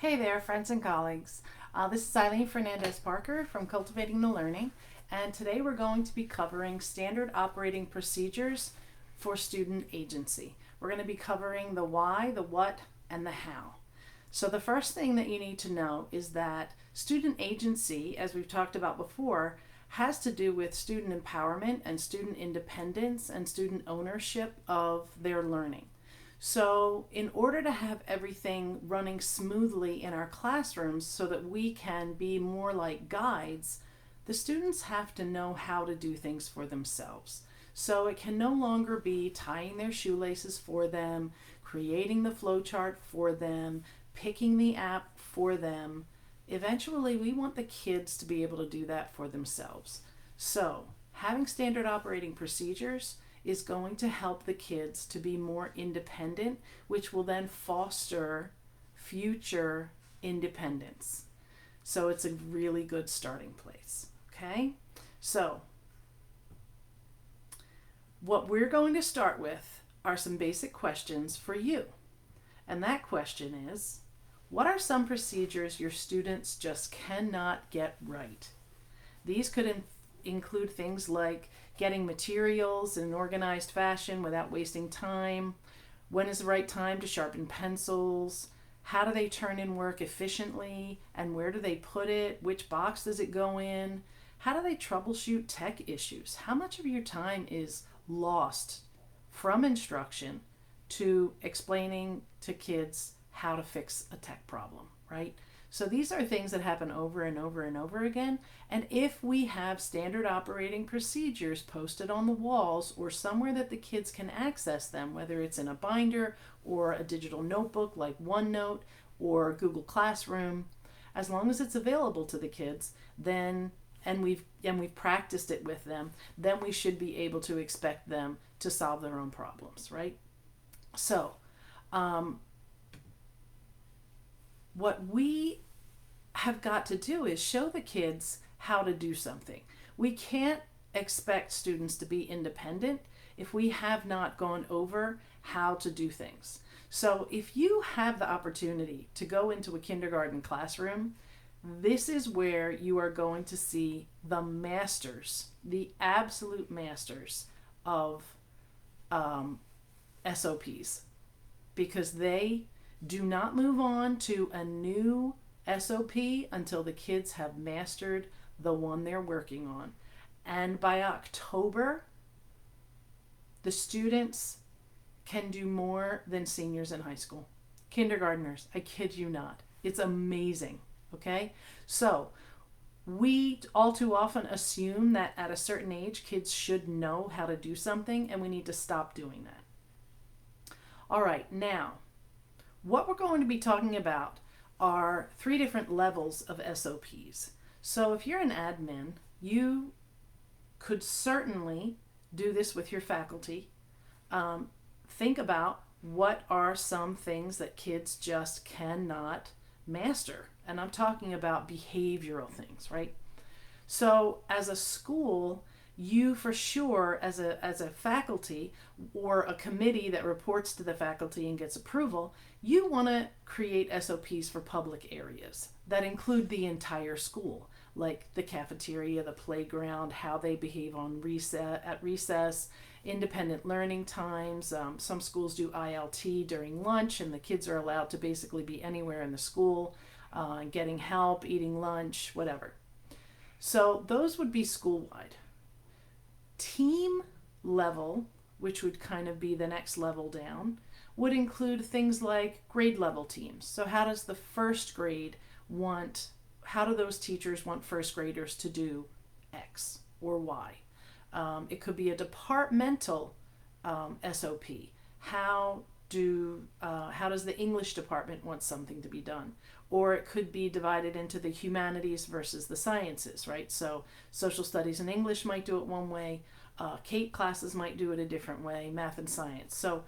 Hey there, friends and colleagues. This is Eileen Fernandez Parker from Cultivating the Learning, and today we're going to be covering standard operating procedures for student agency. We're going to be covering the why, the what, and the how. So, the first thing that you need to know is that student agency, as we've talked about before, has to do with student empowerment and student independence and student ownership of their learning. So, in order to have everything running smoothly in our classrooms so that we can be more like guides, the students have to know how to do things for themselves. So, it can no longer be tying their shoelaces for them, creating the flowchart for them, picking the app for them. Eventually, we want the kids to be able to do that for themselves. So, having standard operating procedures is going to help the kids to be more independent, which will then foster future independence. So it's a really good starting place. Okay? So, what we're going to start with are some basic questions for you. And that question is, what are some procedures your students just cannot get right? These could include things like getting materials in an organized fashion without wasting time, when is the right time to sharpen pencils, how do they turn in work efficiently, and where do they put it, which box does it go in, how do they troubleshoot tech issues, how much of your time is lost from instruction to explaining to kids how to fix a tech problem, right? So these are things that happen over and over and over again. And if we have standard operating procedures posted on the walls or somewhere that the kids can access them, whether it's in a binder or a digital notebook like OneNote or Google Classroom, as long as it's available to the kids, then and we've practiced it with them, then we should be able to expect them to solve their own problems, right? So, what we have got to do is show the kids how to do something. We can't expect students to be independent if we have not gone over how to do things. So if you have the opportunity to go into a kindergarten classroom, this is where you are going to see the masters, the absolute masters of SOPs, because they do not move on to a new SOP until the kids have mastered the one they're working on. And by October, the students can do more than seniors in high school. Kindergartners, I kid you not. It's amazing, okay? So, we all too often assume that at a certain age, kids should know how to do something, and we need to stop doing that. All right, now, what we're going to be talking about are 3 different levels of SOPs. So if you're an admin, you could certainly do this with your faculty. Think about what are some things that kids just cannot master. And I'm talking about behavioral things, right? So as a school, you for sure, as a faculty or a committee that reports to the faculty and gets approval, you want to create SOPs for public areas that include the entire school, like the cafeteria, the playground, how they behave on recess, independent learning times. Some schools do ILT during lunch, and the kids are allowed to basically be anywhere in the school, getting help, eating lunch, whatever. So those would be school-wide. Team level, which would kind of be the next level down, would include things like grade level teams. So how does the first grade how do those teachers want first graders to do X or Y? It could be a departmental SOP. How does the English department want something to be done? Or it could be divided into the humanities versus the sciences, right? So social studies and English might do it one way, Kate classes might do it a different way, math and science. So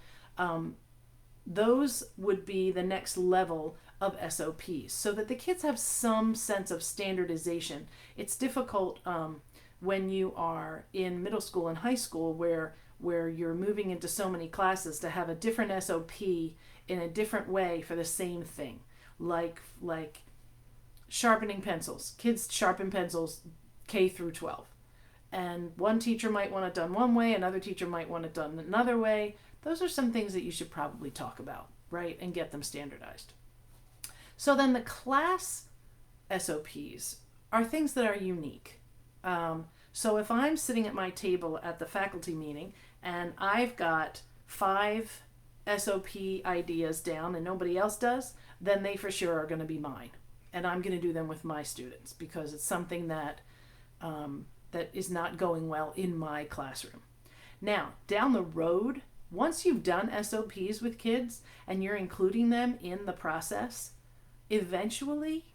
those would be the next level of SOPs so that the kids have some sense of standardization. It's difficult when you are in middle school and high school where you're moving into so many classes to have a different SOP in a different way for the same thing. like sharpening pencils. Kids sharpen pencils K through 12. And one teacher might want it done one way, another teacher might want it done another way. Those are some things that you should probably talk about, right? And get them standardized. So then the class SOPs are things that are unique. So if I'm sitting at my table at the faculty meeting and I've got 5 SOP ideas down and nobody else does, then they for sure are going to be mine. And I'm going to do them with my students because it's something that that is not going well in my classroom. Now, down the road, once you've done SOPs with kids and you're including them in the process, eventually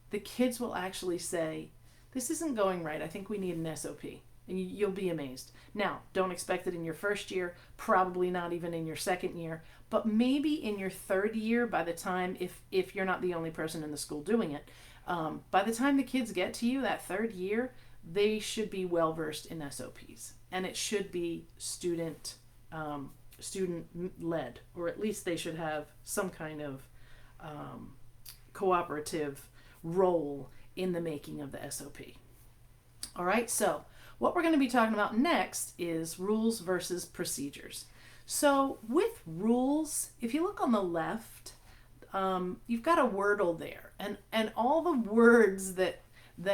the kids will actually say, this isn't going right. I think we need an SOP. And you'll be amazed. Now, don't expect it in your first year, probably not even in your second year, but maybe in your third year by the time, if you're not the only person in the school doing it, by the time the kids get to you that third year, they should be well versed in SOPs. And it should be student led, or at least they should have some kind of cooperative role in the making of the SOP. All right, so what we're going to be talking about next is rules versus procedures. So with rules, if you look on the left, you've got a Wordle there, and all the words that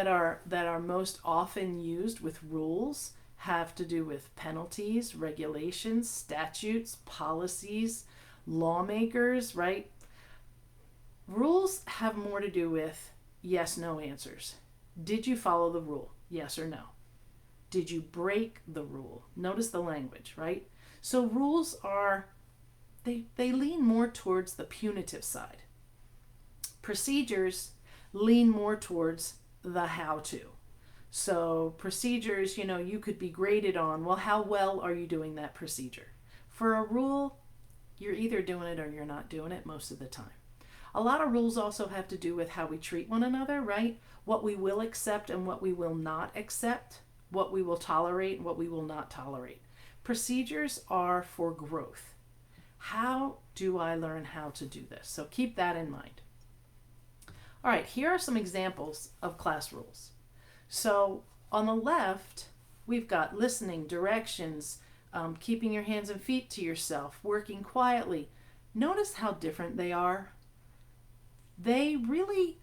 are most often used with rules have to do with penalties, regulations, statutes, policies, lawmakers, right? Rules have more to do with yes, no answers. Did you follow the rule? Yes or no. Did you break the rule? Notice the language, right? So rules are, they lean more towards the punitive side. Procedures lean more towards the how-to. So procedures, you could be graded on, well, how well are you doing that procedure? For a rule, you're either doing it or you're not doing it most of the time. A lot of rules also have to do with how we treat one another, right? What we will accept and what we will not accept, what we will tolerate and what we will not tolerate. Procedures are for growth. How do I learn how to do this? So keep that in mind. All right, here are some examples of class rules. So on the left, we've got listening, directions, keeping your hands and feet to yourself, working quietly. Notice how different they are. They really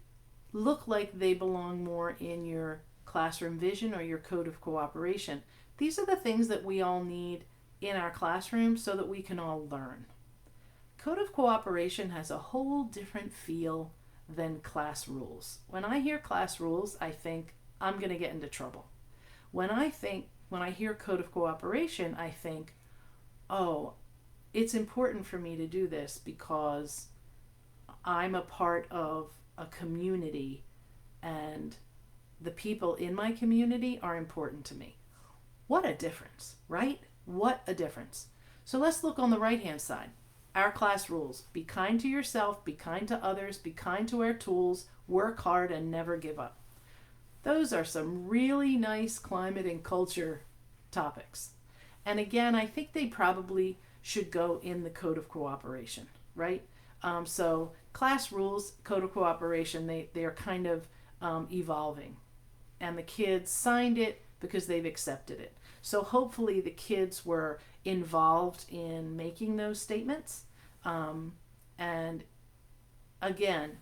look like they belong more in your classroom vision or your code of cooperation. These are the things that we all need in our classroom so that we can all learn. Code of cooperation has a whole different feel than class rules. When I hear class rules, I think I'm going to get into trouble. When I hear code of cooperation, I think, oh, it's important for me to do this because I'm a part of a community and the people in my community are important to me. What a difference, right? What a difference. So let's look on the right-hand side. Our class rules: be kind to yourself, be kind to others, be kind to our tools, work hard, and never give up. Those are some really nice climate and culture topics. And again, I think they probably should go in the code of cooperation, right? So class rules, code of cooperation, they are kind of evolving. And the kids signed it because they've accepted it. So hopefully the kids were involved in making those statements. And again,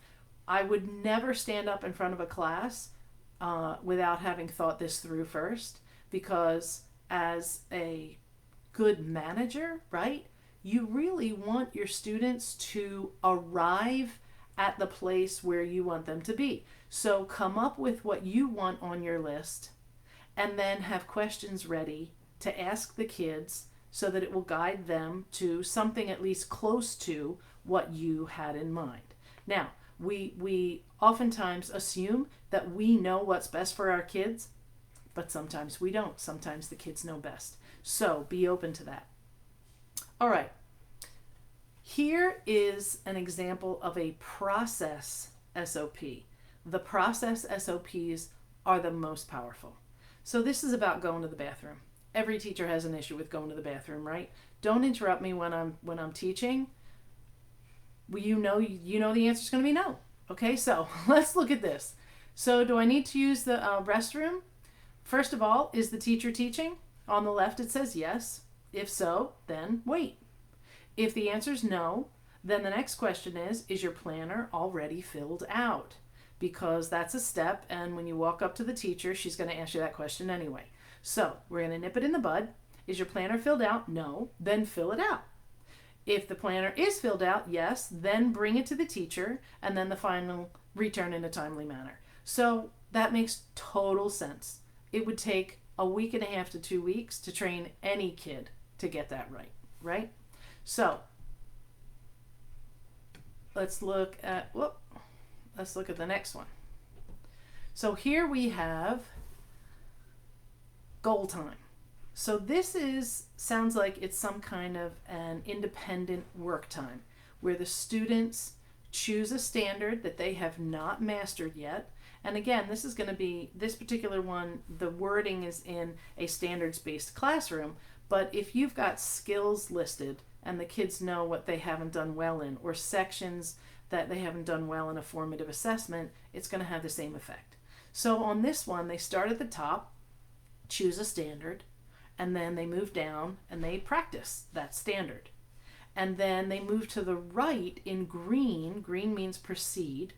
I would never stand up in front of a class without having thought this through first, because as a good manager, right, you really want your students to arrive at the place where you want them to be. So come up with what you want on your list and then have questions ready to ask the kids so that it will guide them to something at least close to what you had in mind. Now, we oftentimes assume that we know what's best for our kids, but sometimes we don't. Sometimes the kids know best. So be open to that. All right. Here is an example of a process SOP. The process SOPs are the most powerful. So this is about going to the bathroom. Every teacher has an issue with going to the bathroom, right? Don't interrupt me when I'm teaching. Well, you know the answer is going to be no. Okay, so let's look at this. So do I need to use the restroom? First of all, is the teacher teaching? On the left it says yes. If so, then wait. If the answer is no, then the next question is your planner already filled out? Because that's a step, and when you walk up to the teacher, she's going to ask you that question anyway. So we're going to nip it in the bud. Is your planner filled out? No. Then fill it out. If the planner is filled out, yes, then bring it to the teacher, and then the final return in a timely manner. So that makes total sense. It would take a week and a half to 2 weeks to train any kid to get that right, right? So let's look at the next one. So here we have goal time. So this sounds like it's some kind of an independent work time where the students choose a standard that they have not mastered yet. And again, this is going to be, this particular one, the wording is in a standards-based classroom, but if you've got skills listed and the kids know what they haven't done well in, or sections that they haven't done well in a formative assessment, it's going to have the same effect. So on this one, they start at the top, choose a standard, and then they move down and they practice that standard. And then they move to the right in green. Green means proceed.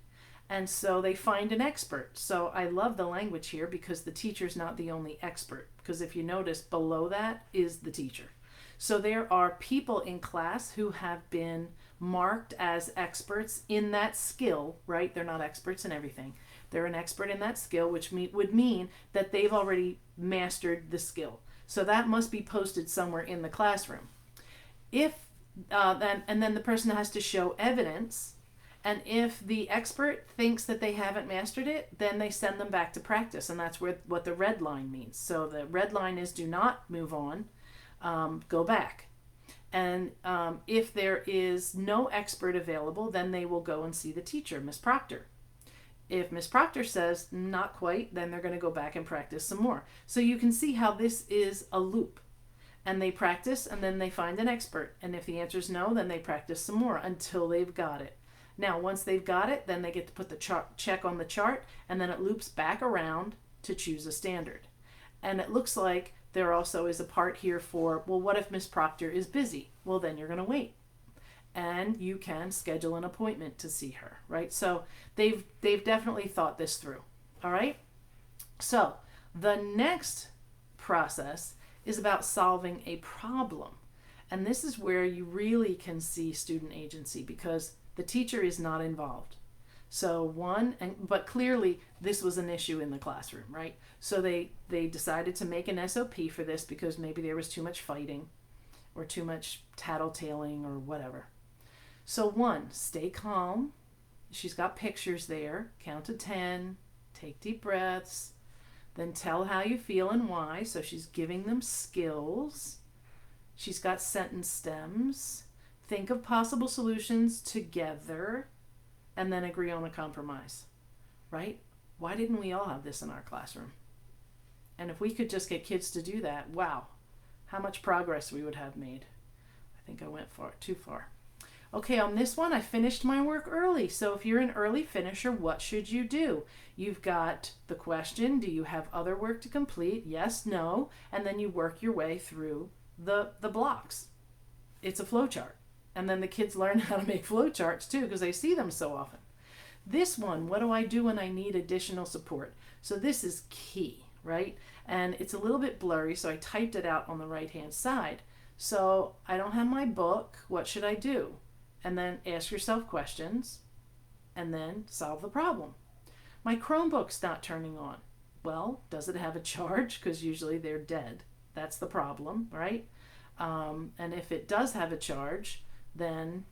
And so they find an expert. So I love the language here because the teacher's not the only expert. Because if you notice, below that is the teacher. So there are people in class who have been marked as experts in that skill, right? They're not experts in everything. They're an expert in that skill, which would mean that they've already mastered the skill. So that must be posted somewhere in the classroom. If then the person has to show evidence, and if the expert thinks that they haven't mastered it, then they send them back to practice, and that's what the red line means. So the red line is do not move on, go back. And if there is no expert available, then they will go and see the teacher, Miss Proctor. If Miss Proctor says not quite, then they're going to go back and practice some more. So you can see how this is a loop. And they practice, and then they find an expert. And if the answer is no, then they practice some more until they've got it. Now, once they've got it, then they get to put the check on the chart, and then it loops back around to choose a standard. And it looks like there also is a part here for, well, what if Miss Proctor is busy? Well, then you're going to wait. And you can schedule an appointment to see her, right? So they've definitely thought this through, all right? So the next process is about solving a problem. And this is where you really can see student agency because the teacher is not involved. So but clearly this was an issue in the classroom, right? So they decided to make an SOP for this because maybe there was too much fighting or too much tattletaling or whatever. So 1, stay calm. She's got pictures there. Count to 10. Take deep breaths. Then tell how you feel and why. So she's giving them skills. She's got sentence stems. Think of possible solutions together. And then agree on a compromise. Right? Why didn't we all have this in our classroom? And if we could just get kids to do that, wow, how much progress we would have made. I think I went too far. Okay, on this one, I finished my work early. So if you're an early finisher, what should you do? You've got the question, do you have other work to complete? Yes, no. And then you work your way through the blocks. It's a flow chart. And then the kids learn how to make flow charts too because they see them so often. This one, what do I do when I need additional support? So this is key, right? And it's a little bit blurry, so I typed it out on the right-hand side. So I don't have my book. What should I do? And then ask yourself questions, and then solve the problem. My Chromebook's not turning on. Well, does it have a charge? Because usually they're dead. That's the problem, right? And if it does have a charge, then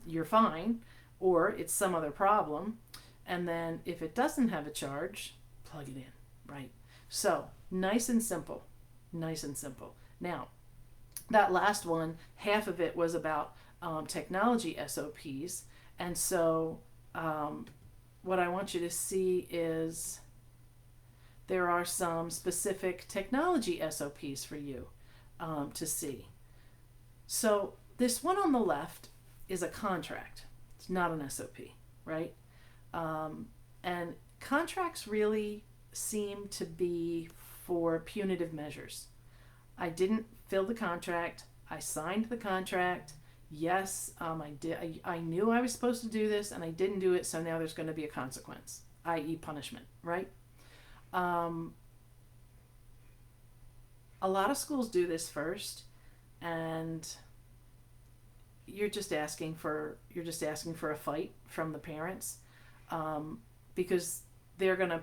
you're fine, or it's some other problem. And then if it doesn't have a charge, plug it in, right? So nice and simple, nice and simple. Now, that last one, half of it was about technology SOPs. And so what I want you to see is there are some specific technology SOPs for you to see. So this one on the left is a contract. It's not an SOP, right? And contracts really seem to be for punitive measures. I didn't fill the contract. I signed the contract. Yes, I did. I knew I was supposed to do this, and I didn't do it. So now there's going to be a consequence, i.e., punishment. Right? Um, a lot of schools do this first, and you're just asking for a fight from the parents, because they're gonna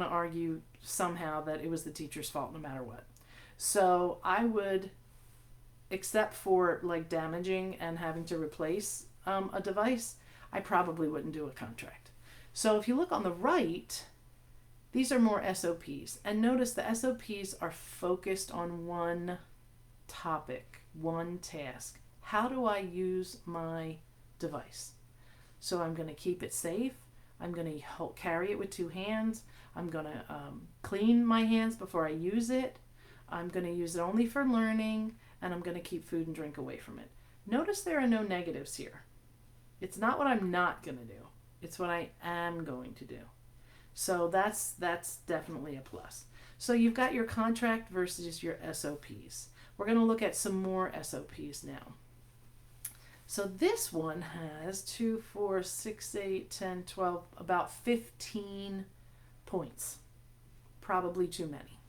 argue somehow that it was the teacher's fault no matter what. So I would, except for like damaging and having to replace a device, I probably wouldn't do a contract. So if you look on the right, these are more SOPs. And notice the SOPs are focused on one topic, one task. How do I use my device? So I'm going to keep it safe. I'm going to carry it with two hands. I'm going to clean my hands before I use it. I'm going to use it only for learning, and I'm going to keep food and drink away from it. Notice there are no negatives here. It's not what I'm not going to do. It's what I am going to do. So that's definitely a plus. So you've got your contract versus your SOPs. We're going to look at some more SOPs now. So this one has 2, 4, 6, 8, 10, 12, about 15 points. Probably too many.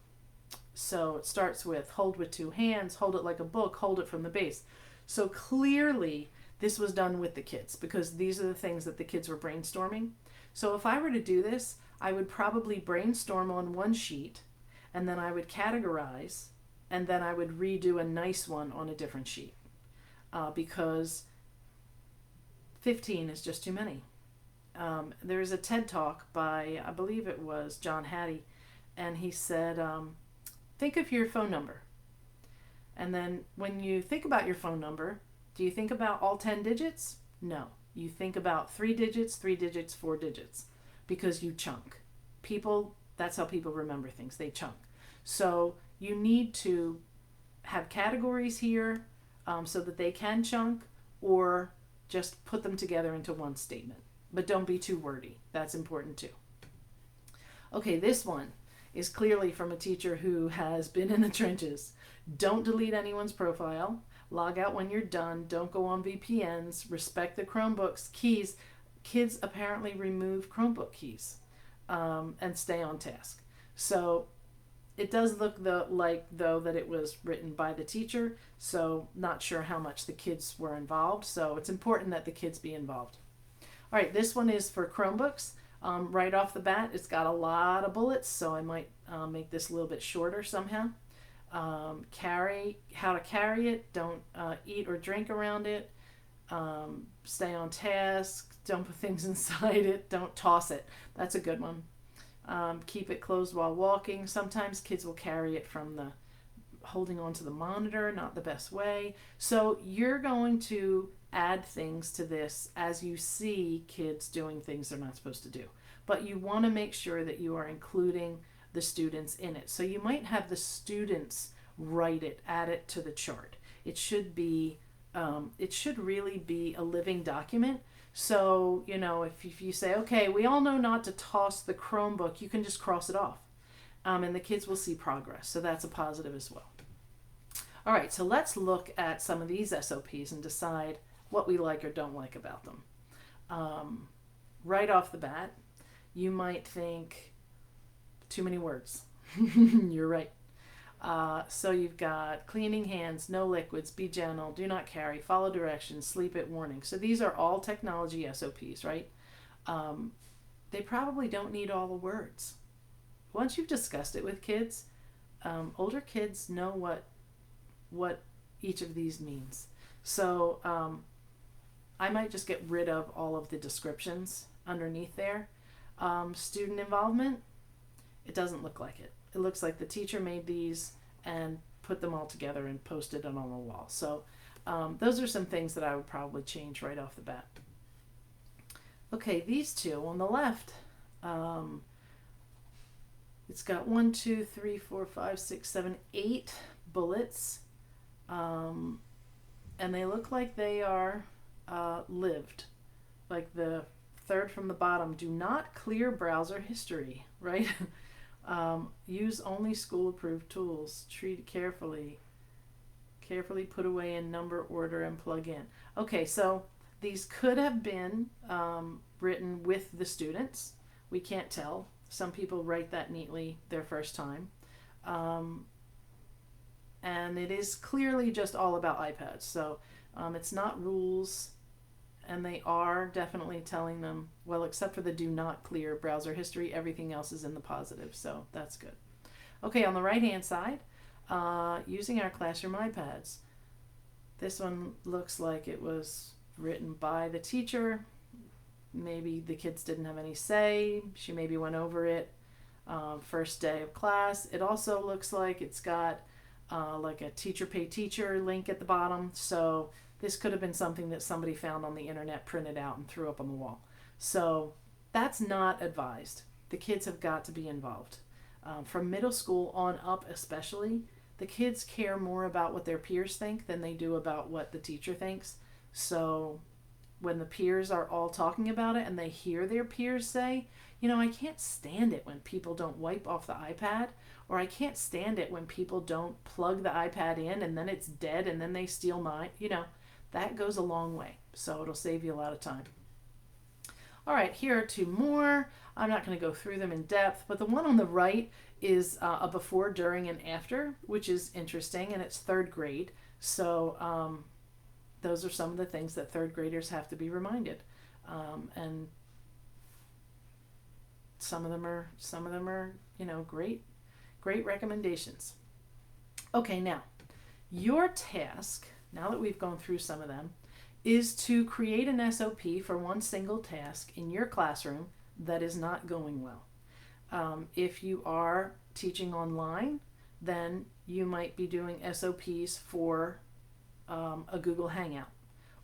So it starts with hold with two hands, hold it like a book, hold it from the base. So clearly this was done with the kids, because these are the things that the kids were brainstorming. So if I were to do this, I would probably brainstorm on one sheet, and then I would categorize, and then I would redo a nice one on a different sheet, because 15 is just too many. There is a TED Talk by, I believe it was John Hattie, and he said, think of your phone number. And then when you think about your phone number, do you think about all 10 digits? No. You think about 3 digits, 4 digits, because you chunk. People, that's how people remember things. They chunk. So you need to have categories here, so that they can chunk, or just put them together into one statement. But don't be too wordy. That's important too. Okay, this one is clearly from a teacher who has been in the trenches. Don't delete anyone's profile. Log out when you're done. Don't go on VPNs. Respect the Chromebook's keys. Kids apparently remove Chromebook keys, and stay on task. So it does look like that it was written by the teacher, so not sure how much the kids were involved. So it's important that the kids be involved. All right, this one is for Chromebooks. Right off the bat, it's got a lot of bullets, so I might make this a little bit shorter somehow. How to carry it, don't eat or drink around it, stay on task, don't put things inside it, don't toss it. That's a good one. Keep it closed while walking. Sometimes kids will carry it from the holding onto the monitor, not the best way. So you're going to add things to this as you see kids doing things they're not supposed to do. But you want to make sure that you are including the students in it. So you might have the students write it, add it to the chart. It should really be a living document. So, if you say, okay, we all know not to toss the Chromebook, you can just cross it off. And the kids will see progress. So that's a positive as well. All right, so let's look at some of these SOPs and decide what we like or don't like about them. Right off the bat, you might think, too many words. You're right. So you've got cleaning hands, no liquids, be gentle, do not carry, follow directions, sleep at warning. So these are all technology SOPs, right? They probably don't need all the words. Once you've discussed it with kids, older kids know what each of these means. So I might just get rid of all of the descriptions underneath there. Student involvement, it doesn't look like it. It looks like the teacher made these and put them all together and posted them on the wall. So those are some things that I would probably change right off the bat. Okay, these two on the left, it's got 1, 2, 3, 4, 5, 6, 7, 8 bullets, and they look like they are lived. Like the third from the bottom, do not clear browser history, right? Use only school approved tools. Treat carefully. Carefully put away in number order and plug in. Okay, so these could have been written with the students. We can't tell. Some people write that neatly their first time. And it is clearly just all about iPads. So it's not rules, and they are definitely telling them, well, except for the do not clear browser history, everything else is in the positive. So that's good. Okay, on the right-hand side, using our classroom iPads. This one looks like it was written by the teacher. Maybe the kids didn't have any say. She maybe went over it first day of class. It also looks like it's got like a teacher pay teacher link at the bottom. So this could have been something that somebody found on the internet, printed out, and threw up on the wall. So that's not advised. The kids have got to be involved. From middle school on up especially, the kids care more about what their peers think than they do about what the teacher thinks. So when the peers are all talking about it and they hear their peers say, you know, I can't stand it when people don't wipe off the iPad, or I can't stand it when people don't plug the iPad in and then it's dead and then they steal mine, you know, that goes a long way. So it'll save you a lot of time. All right, here are two more. I'm not going to go through them in depth, but the one on the right is a before, during, and after, which is interesting, and it's third grade. So those are some of the things that third graders have to be reminded, and some of them are you know, great recommendations. Okay, now your task, now that we've gone through some of them, is to create an SOP for one single task in your classroom that is not going well. If you are teaching online, then you might be doing SOPs for a Google Hangout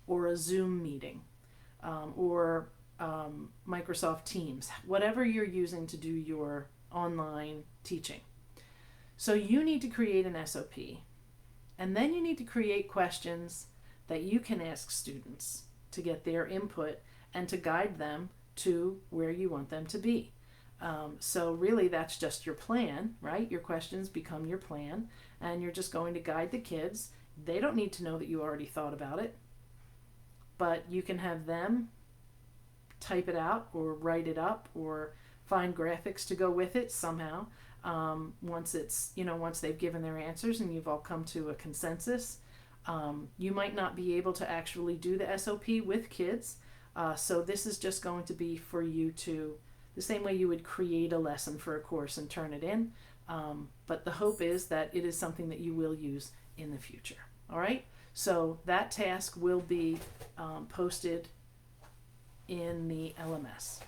or a Zoom meeting or Microsoft Teams, whatever you're using to do your online teaching. So you need to create an SOP, and then you need to create questions that you can ask students to get their input and to guide them to where you want them to be. So really that's just your plan, right? Your questions become your plan, and you're just going to guide the kids. They don't need to know that you already thought about it, but you can have them type it out or write it up or find graphics to go with it somehow. Once it's, you know, once they've given their answers and you've all come to a consensus, you might not be able to actually do the SOP with kids. So this is just going to be for you to, the same way you would create a lesson for a course and turn it in. But the hope is that it is something that you will use in the future. All right. So that task will be posted in the LMS.